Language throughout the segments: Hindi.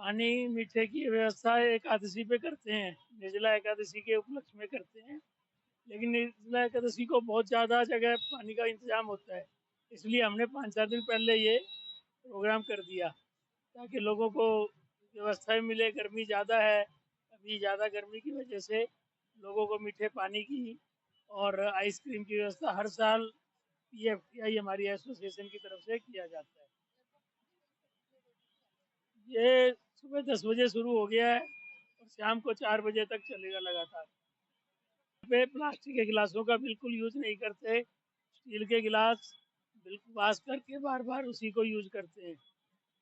पानी मीठे की व्यवस्था एकादशी पे करते हैं, निर्जला एकादशी के उपलक्ष्य में करते हैं। लेकिन निर्जला एकादशी को बहुत ज़्यादा जगह पानी का इंतजाम होता है, इसलिए हमने 5-4 दिन पहले ये प्रोग्राम कर दिया ताकि लोगों को व्यवस्था मिले। गर्मी ज़्यादा है, अभी ज़्यादा गर्मी की वजह से लोगों को मीठे पानी की और आइसक्रीम की व्यवस्था हर साल PFTI हमारी एसोसिएशन की तरफ से किया जाता है। ये सुबह 10 बजे शुरू हो गया है और शाम को 4 बजे तक चलेगा लगातार। पे प्लास्टिक के गिलासों का बिल्कुल यूज नहीं करते, स्टील के गिलास बिल्कुल वाश करके बार बार उसी को यूज करते हैं,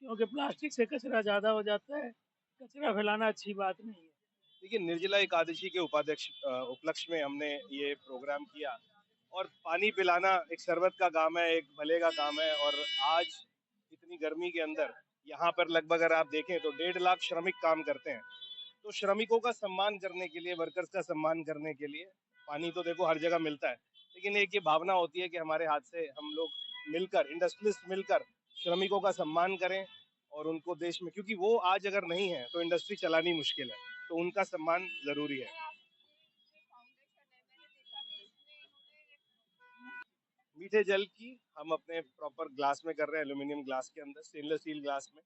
क्योंकि प्लास्टिक से कचरा ज़्यादा हो जाता है। कचरा फैलाना अच्छी बात नहीं है। देखिए, निर्जला एकादशी के उपलक्ष्य में हमने ये प्रोग्राम किया और पानी पिलाना एक शरबत का काम है, एक भले का काम है। और आज इतनी गर्मी के अंदर यहाँ पर लगभग अगर आप देखें तो 1.5 लाख श्रमिक काम करते हैं। तो श्रमिकों का सम्मान करने के लिए, वर्कर्स का सम्मान करने के लिए पानी तो देखो हर जगह मिलता है, लेकिन एक ये भावना होती है कि हमारे हाथ से हम लोग मिलकर, इंडस्ट्रियलिस्ट मिलकर श्रमिकों का सम्मान करें और उनको देश में, क्योंकि वो आज अगर नहीं है तो इंडस्ट्री चलानी मुश्किल है, तो उनका सम्मान जरूरी है। मीठे जल की हम अपने प्रॉपर ग्लास में कर रहे हैं, एल्यूमिनियम ग्लास के अंदर, स्टेनलेस स्टील ग्लास में।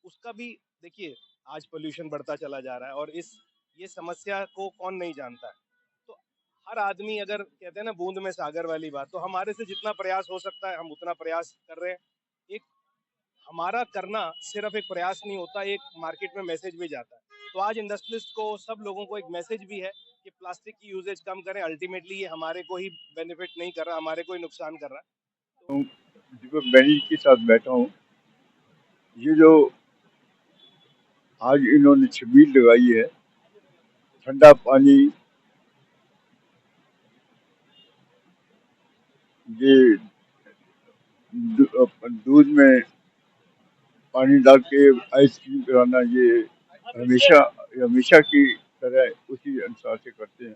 उसका भी देखिए, आज पोल्यूशन बढ़ता चला जा रहा है और ये समस्या को कौन नहीं जानता है। तो हर आदमी, अगर कहते हैं ना बूंद में सागर वाली बात, तो हमारे से जितना प्रयास हो सकता है हम उतना प्रयास कर रहे हैं। एक हमारा करना सिर्फ एक प्रयास नहीं होता, एक मार्केट में मैसेज भी जाता है। तो आज इंडस्ट्रियलिस्ट को, सब लोगों को एक मैसेज भी है कि प्लास्टिक की यूजेज कम करें। अल्टीमेटली ये हमारे को ही बेनिफिट नहीं कर रहा, हमारे को ही नुकसान कर रहा है। दीपक बैनी के साथ बैठा हूँ। ये जो आज इन्होंने छबील लगाई है, ठंडा पानी, ये दूध में पानी डाल के आइसक्रीम कराना, ये हमेशा हमेशा की तरह उसी अनुसार से करते हैं।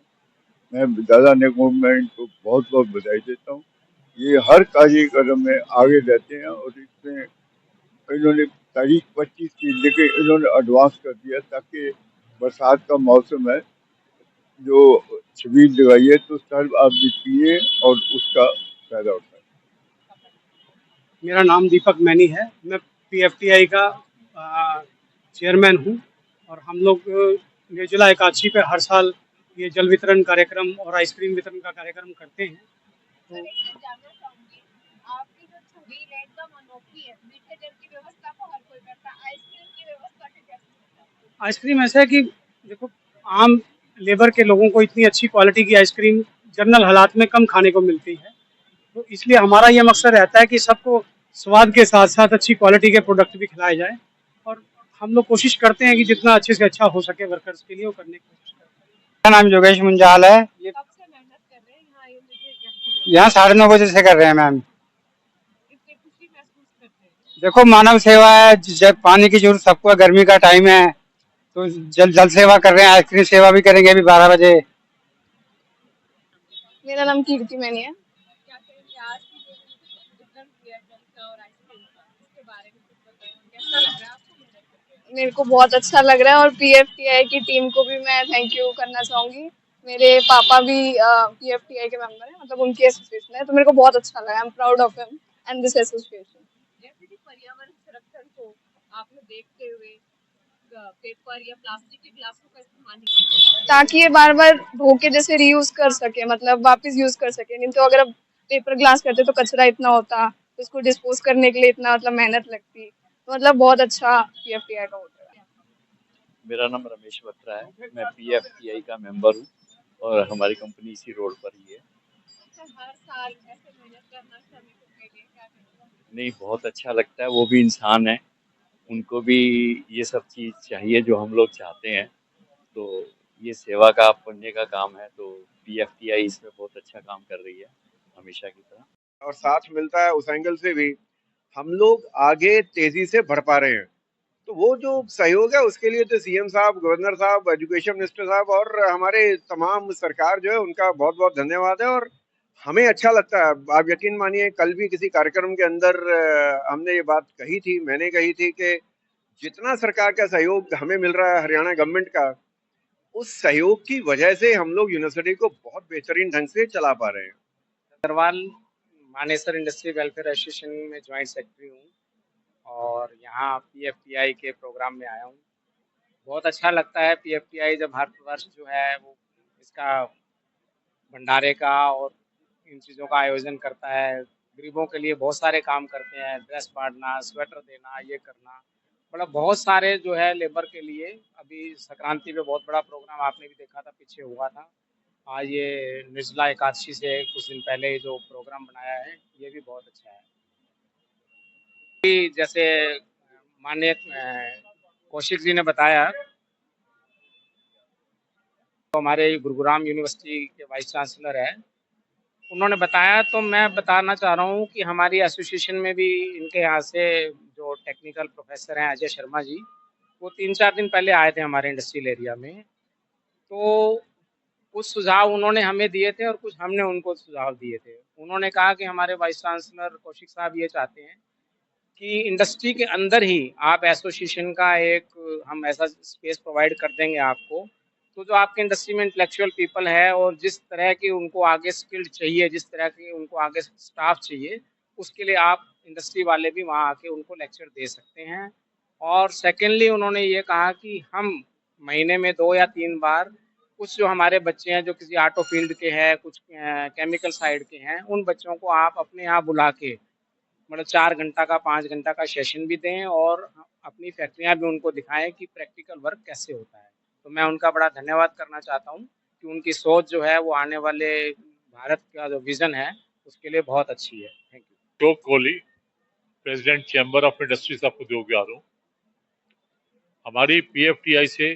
मैं दादा ने को मैं इनको बहुत बहुत बधाई देता हूँ। ये हर कार्यक्रम में आगे रहते हैं और इसमें इन्होंने तारीख 25 की लेकिन इन्होंने एडवांस कर दिया ताकि बरसात का मौसम है, जो छबील लगाई है तो सर्व आदमी पिए और उसका फायदा उठाए। मेरा नाम दीपक मैनी है। मैं PFTI का चेयरमैन हूँ और हम लोग निर्जला एकादशी पे हर साल ये जल वितरण कार्यक्रम और आइसक्रीम वितरण का कार्यक्रम करते हैं। तो आइसक्रीम ऐसा है कि देखो, आम लेबर के लोगों को इतनी अच्छी क्वालिटी की आइसक्रीम जनरल हालात में कम खाने को मिलती है, तो इसलिए हमारा ये मकसद रहता है कि सबको स्वाद के साथ साथ अच्छी क्वालिटी के प्रोडक्ट भी खिलाए जाए और हम लोग कोशिश करते हैं कि जितना अच्छे से अच्छा हो सके वर्कर्स के लिए वो करने की कोशिश करते हैं। मेरा नाम योगेश मुंजाल है। ये यहाँ 9:30 बजे से कर रहे हैं मैम। देखो, मानव सेवा है, जब पानी की जरूरत सबको है, गर्मी का टाइम है तो जल जल सेवा कर रहे हैं, आइसक्रीम सेवा भी करेंगे अभी 12 बजे। मेरा नाम कीर्ति मैनी है। मेरे को बहुत अच्छा लग रहा है और PFTI की टीम को भी मैं थैंक यू करना चाहूंगी। मेरे पापा भी PFTI के मेंबर हैं, मतलब उनकी एसोसिएशन है, तो मेरे को बहुत अच्छा लगा। I am proud of him and this association. जैसे कि पर्यावरण संरक्षण को आपने देखते हुए पेपर या प्लास्टिक के ग्लासों का इस्तेमाल नहीं, ताकि ये बार बार धो के जैसे रीयूज कर सके, मतलब वापस यूज कर सके। नहीं तो अगर पेपर ग्लास करते तो कचरा इतना होता, तो इसको डिस्पोज करने के लिए इतना मतलब मेहनत लगती। तो मतलब बहुत अच्छा PFTI का होता है। मेरा नाम रमेश बत्रा है, मैं PFTI का मेंबर हूँ और हमारी कंपनी इसी रोड पर ही है। हर साल ऐसे मेहनत करना श्रमिकों के लिए क्या कहना? नहीं, बहुत अच्छा लगता है, वो भी इंसान है, उनको भी ये सब चीज़ चाहिए जो हम लोग चाहते हैं। तो ये सेवा का पुण्य का काम है, तो PFTI इसमें बहुत अच्छा काम कर रही है हमेशा की तरह। और साथ मिलता है, उस एंगल से भी हम लोग आगे तेजी से बढ़ पा रहे हैं। तो वो जो सहयोग है उसके लिए तो CM साहब, गवर्नर साहब, एजुकेशन मिनिस्टर साहब और हमारे तमाम सरकार जो है उनका बहुत बहुत धन्यवाद है। और हमें अच्छा लगता है। आप यकीन मानिए, कल भी किसी कार्यक्रम के अंदर हमने ये बात कही थी, मैंने कही थी कि जितना सरकार का सहयोग हमें मिल रहा है हरियाणा गवर्नमेंट का, उस सहयोग की वजह से हम लोग यूनिवर्सिटी को बहुत बेहतरीन ढंग से चला पा रहे हैं। Agarwal Manesar industry welfare association में ज्वाइंट सेक्रेटरी हूँ और यहाँ पीएफटीआई के प्रोग्राम में आया हूँ। बहुत अच्छा लगता है पीएफटीआई जब हर वर्ष जो है वो इसका भंडारे का और इन चीज़ों का आयोजन करता है। गरीबों के लिए बहुत सारे काम करते हैं, ड्रेस बांटना, स्वेटर देना, ये करना, मतलब बहुत सारे जो है लेबर के लिए। अभी संक्रांति पे बहुत बड़ा प्रोग्राम आपने भी देखा था, पीछे हुआ था। आज ये निर्जला एकादशी से कुछ दिन पहले जो प्रोग्राम बनाया है ये भी बहुत अच्छा है। जैसे माननीय कौशिक जी ने बताया, तो हमारे गुरुग्राम यूनिवर्सिटी के वाइस चांसलर है, उन्होंने बताया, तो मैं बताना चाह रहा हूँ कि हमारी एसोसिएशन में भी इनके यहाँ से जो टेक्निकल प्रोफेसर हैं अजय शर्मा जी, वो 3-4 दिन पहले आए थे हमारे इंडस्ट्रियल एरिया में। तो कुछ सुझाव उन्होंने हमें दिए थे और कुछ हमने उनको सुझाव दिए थे। उन्होंने कहा कि हमारे वाइस चांसलर कौशिक साहब ये चाहते हैं कि इंडस्ट्री के अंदर ही आप एसोसिएशन का एक हम ऐसा स्पेस प्रोवाइड कर देंगे आपको, तो जो आपके इंडस्ट्री में इंटेलेक्चुअल पीपल है और जिस तरह की उनको आगे स्किल्ड चाहिए, जिस तरह की उनको आगे स्टाफ चाहिए, उसके लिए आप इंडस्ट्री वाले भी वहाँ आके उनको लेक्चर दे सकते हैं। और सेकेंडली उन्होंने ये कहा कि हम महीने में 2 या 3 बार कुछ जो हमारे बच्चे हैं जो किसी ऑटो फील्ड के हैं, कुछ केमिकल साइड के हैं, उन बच्चों को आप अपने यहाँ बुला के मतलब 4 घंटा का 5 घंटा का सेशन भी दें और अपनी फैक्ट्रियाँ भी उनको दिखाएं कि प्रैक्टिकल वर्क कैसे होता है। तो मैं उनका बड़ा धन्यवाद करना चाहता हूँ कि उनकी सोच जो है वो आने वाले भारत का जो विज़न है उसके लिए बहुत अच्छी है। Thank you. Ashok Kohli, president chamber of industries of उद्योग। हमारी पीएफटीआई से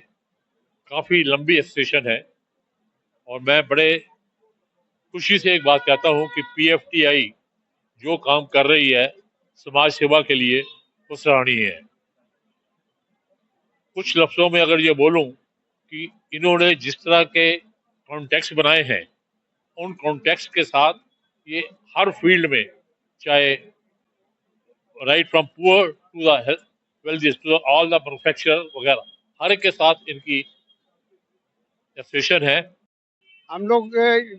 काफ़ी लंबी एसोसिएशन है और मैं बड़े खुशी से एक बात कहता हूँ कि पीएफटीआई जो काम कर रही है समाज सेवा के लिए वो सराहनीय है। कुछ लफ्ज़ों में अगर ये बोलूं कि इन्होंने जिस तरह के कॉन्टेक्स्ट बनाए हैं, उन कॉन्टेक्स्ट के साथ ये हर फील्ड में, चाहे right from poor to the wealthiest to all the manufacturer वगैरह, हर एक के साथ इनकी एसोसिएशन है। हम लोग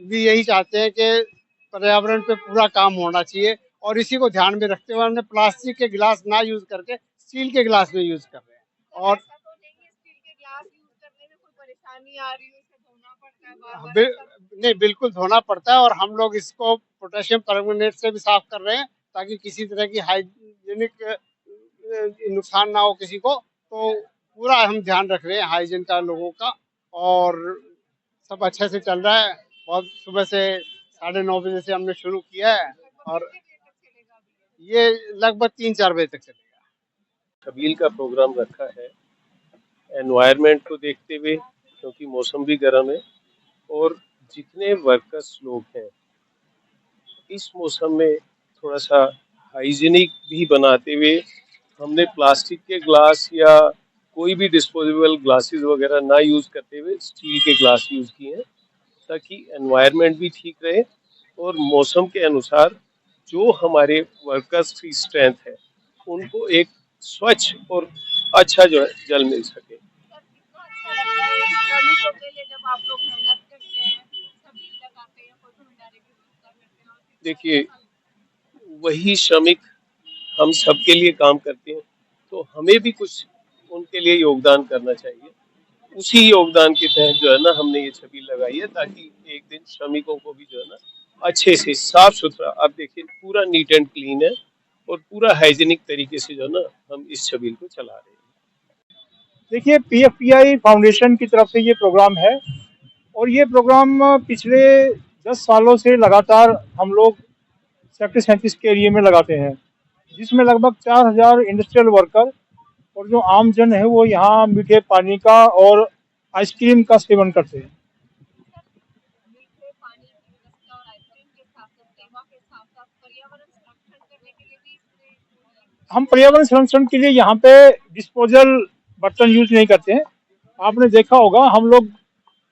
भी यही चाहते हैं कि पर्यावरण पे पूरा काम होना चाहिए और इसी को ध्यान में रखते हुए हमने प्लास्टिक के गिलास ना यूज करके स्टील के गिलास में यूज कर रहे हैं। और स्टील के ग्लास यूज करने में कोई परेशानी आ रही है, उसे धोना पड़ता है बार-बार? नहीं, बिल्कुल धोना पड़ता है और हम लोग इसको पोटेशियम परमंगनेट से भी साफ कर रहे हैं ताकि किसी तरह की हाइजीनिक नुकसान ना हो किसी को। तो पूरा हम ध्यान रख रहे हैं हाइजीन का लोगों का और सब अच्छे से चल रहा है। बहुत सुबह से 9:30 बजे से हमने शुरू किया है और ये लगभग 3-4 बजे तक चलेगा। छबील का प्रोग्राम रखा है एनवायरनमेंट को देखते हुए, क्योंकि मौसम भी गर्म है और जितने वर्कर्स लोग हैं इस मौसम में थोड़ा सा हाइजीनिक भी बनाते हुए हमने प्लास्टिक के ग्लास या कोई भी डिस्पोजेबल ग्लासेस वगैरह ना यूज़ करते हुए स्टील के ग्लास यूज़ किए हैं ताकि एनवायरनमेंट भी ठीक रहे और मौसम के अनुसार जो हमारे वर्कर्स की स्ट्रेंथ है उनको एक स्वच्छ और अच्छा जो है जल मिल सके। श्रमिकों के लिए जब आप लोग मेहनत करते हैं, छबील लगाते हैं, कोई भंडारे की व्यवस्था करते हैं, देखिए वही श्रमिक हम सबके लिए काम करते हैं तो हमें भी कुछ उनके लिए योगदान करना चाहिए। उसी योगदान के तहत जो है ना हमने ये छबील लगाई है ताकि एक दिन श्रमिकों को भी जो है ना अच्छे से साफ सुथरा, आप देखिए पूरा नीट एंड क्लीन है और पूरा हाइजीनिक तरीके से जो है ना हम इस छबील को चला रहे हैं। देखिए, पीएफटीआई फाउंडेशन की तरफ से ये प्रोग्राम है और ये प्रोग्राम पिछले 10 सालों से लगातार हम लोग सेक्टर 37 के एरिया में लगाते हैं, जिसमें लगभग 4000 इंडस्ट्रियल वर्कर और जो आम जन है वो यहाँ मीठे पानी का और आइसक्रीम का सेवन करते हैं। मीठे पानी की व्यवस्था और आइसक्रीम के साथ-साथ सेवा के साथ-साथ पर्यावरण संरक्षण करने के लिए भी इसमें हम पर्यावरण संरक्षण के लिए यहाँ पे डिस्पोजल बर्तन यूज नहीं करते हैं। आपने देखा होगा हम लोग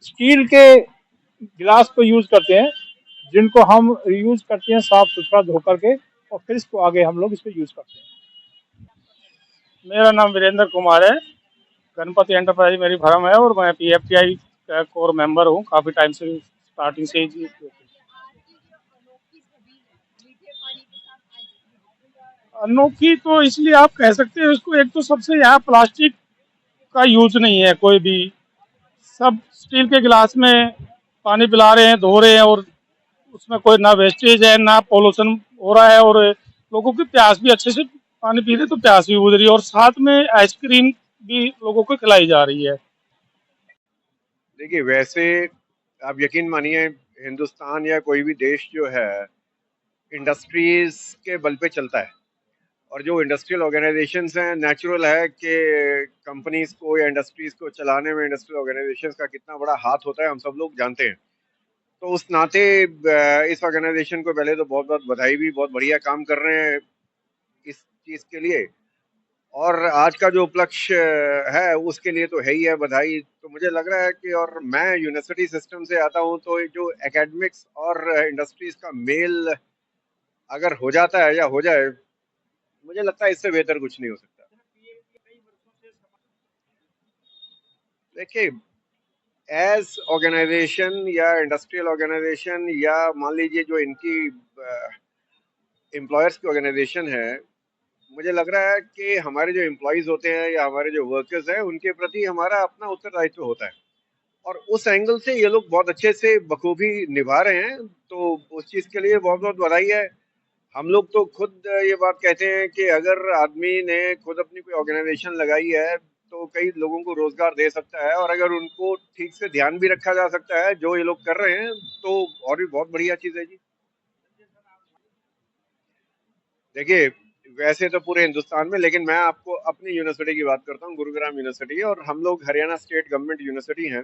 स्टील के गिलास को यूज करते हैं, जिनको हम यूज करते हैं साफ सुथरा धो करके और फिर इसको आगे हम लोग इसको यूज करते हैं। मेरा नाम वीरेंद्र कुमार है। गणपति एंटरप्राइज मेरी फर्म है और मैं पीएफटीआई का कोर मेंबर हूँ काफ़ी टाइम से, स्टार्टिंग से ही। अनोखी तो इसलिए आप कह सकते हैं उसको, एक तो सबसे यहाँ प्लास्टिक का यूज नहीं है कोई भी, सब स्टील के गिलास में पानी पिला रहे हैं, धो रहे हैं, और उसमें कोई ना वेस्टेज है ना पोल्यूशन हो रहा है, और लोगों की प्यास भी अच्छे से पानी पी रहे तो प्यास भी बुझ रही है, और साथ में आइसक्रीम भी लोगों को खिलाई जा रही है। देखिए, वैसे आप यकीन मानिए, हिंदुस्तान या कोई भी देश जो है इंडस्ट्रीज के बल पे चलता है, और जो इंडस्ट्रियल ऑर्गेनाइजेशंस हैं, नेचुरल है कि कंपनीज को या इंडस्ट्रीज को चलाने में इंडस्ट्रियल ऑर्गेनाइजेशंस का कितना बड़ा हाथ होता है, हम सब लोग जानते हैं। तो उस नाते इस ऑर्गेनाइजेशन को पहले तो बहुत बहुत बधाई भी, बहुत बढ़िया काम कर रहे हैं इस चीज़ के लिए, और आज का जो उपलक्ष्य है उसके लिए तो है ही है बधाई। तो मुझे लग रहा है कि, और मैं यूनिवर्सिटी सिस्टम से आता हूँ, तो जो एकेडमिक्स और इंडस्ट्रीज का मेल अगर हो जाता है या हो जाए, मुझे लगता है इससे बेहतर कुछ नहीं हो सकता। देखिए, एज ऑर्गेनाइजेशन या इंडस्ट्रियल ऑर्गेनाइजेशन, या मान लीजिए जो इनकी एम्प्लॉयर्स की ऑर्गेनाइजेशन है, मुझे लग रहा है कि हमारे जो एम्प्लॉयज़ होते हैं या हमारे जो वर्कर्स हैं, उनके प्रति हमारा अपना उत्तरदायित्व होता है, और उस एंगल से ये लोग बहुत अच्छे से बखूबी निभा रहे हैं। तो उस चीज़ के लिए बहुत बहुत बधाई है। हम लोग तो खुद ये बात कहते हैं कि अगर आदमी ने खुद अपनी कोई ऑर्गेनाइजेशन लगाई है तो कई लोगों को रोजगार दे सकता है, और अगर उनको ठीक से ध्यान भी रखा जा सकता है जो ये लोग कर रहे हैं, तो और भी बहुत बढ़िया चीज़ है जी। देखिए, वैसे तो पूरे हिंदुस्तान में, लेकिन मैं आपको अपनी यूनिवर्सिटी की बात करता हूँ, गुरुग्राम यूनिवर्सिटी, और हम लोग हरियाणा स्टेट गवर्नमेंट यूनिवर्सिटी हैं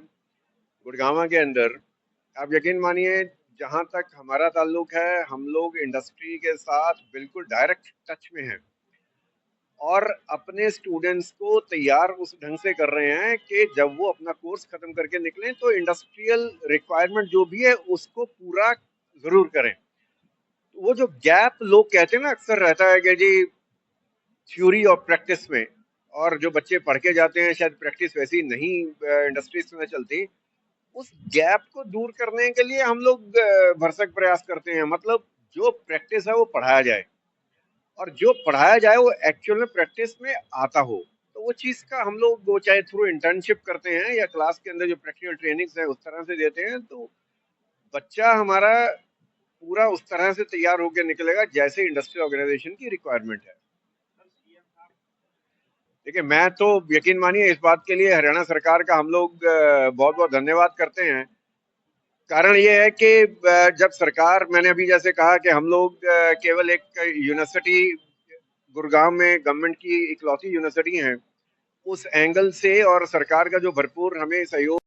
गुड़गांव के अंदर। आप यकीन मानिए, जहाँ तक हमारा ताल्लुक है, हम लोग इंडस्ट्री के साथ बिल्कुल डायरेक्ट टच में हैं, और अपने स्टूडेंट्स को तैयार उस ढंग से कर रहे हैं कि जब वो अपना कोर्स खत्म करके निकलें तो इंडस्ट्रियल रिक्वायरमेंट जो भी है उसको पूरा जरूर करें। वो जो गैप लोग कहते हैं ना, अक्सर रहता है कि जी थ्योरी और प्रैक्टिस में, और जो बच्चे पढ़ के जाते हैं शायद प्रैक्टिस वैसी नहीं इंडस्ट्रीज में चलती, उस गैप को दूर करने के लिए हम लोग भरसक प्रयास करते हैं। मतलब जो प्रैक्टिस है वो पढ़ाया जाए, और जो पढ़ाया जाए वो एक्चुअल में प्रैक्टिस में आता हो। तो वो चीज़ का हम लोग, वो चाहे थ्रू इंटर्नशिप करते हैं या क्लास के अंदर जो प्रैक्टिकल ट्रेनिंग्स है उस तरह से देते हैं, तो बच्चा हमारा पूरा उस तरह से तैयार होकर निकलेगा जैसे इंडस्ट्रियल ऑर्गेनाइजेशन की रिक्वायरमेंट है। देखिए, मैं तो यकीन मानिए इस बात के लिए हरियाणा सरकार का हम लोग बहुत बहुत धन्यवाद करते हैं। कारण ये है कि जब सरकार, मैंने अभी जैसे कहा कि हम लोग केवल एक यूनिवर्सिटी गुड़गांव में गवर्नमेंट की इकलौती यूनिवर्सिटी हैं, उस एंगल से और सरकार का जो भरपूर हमें सहयोग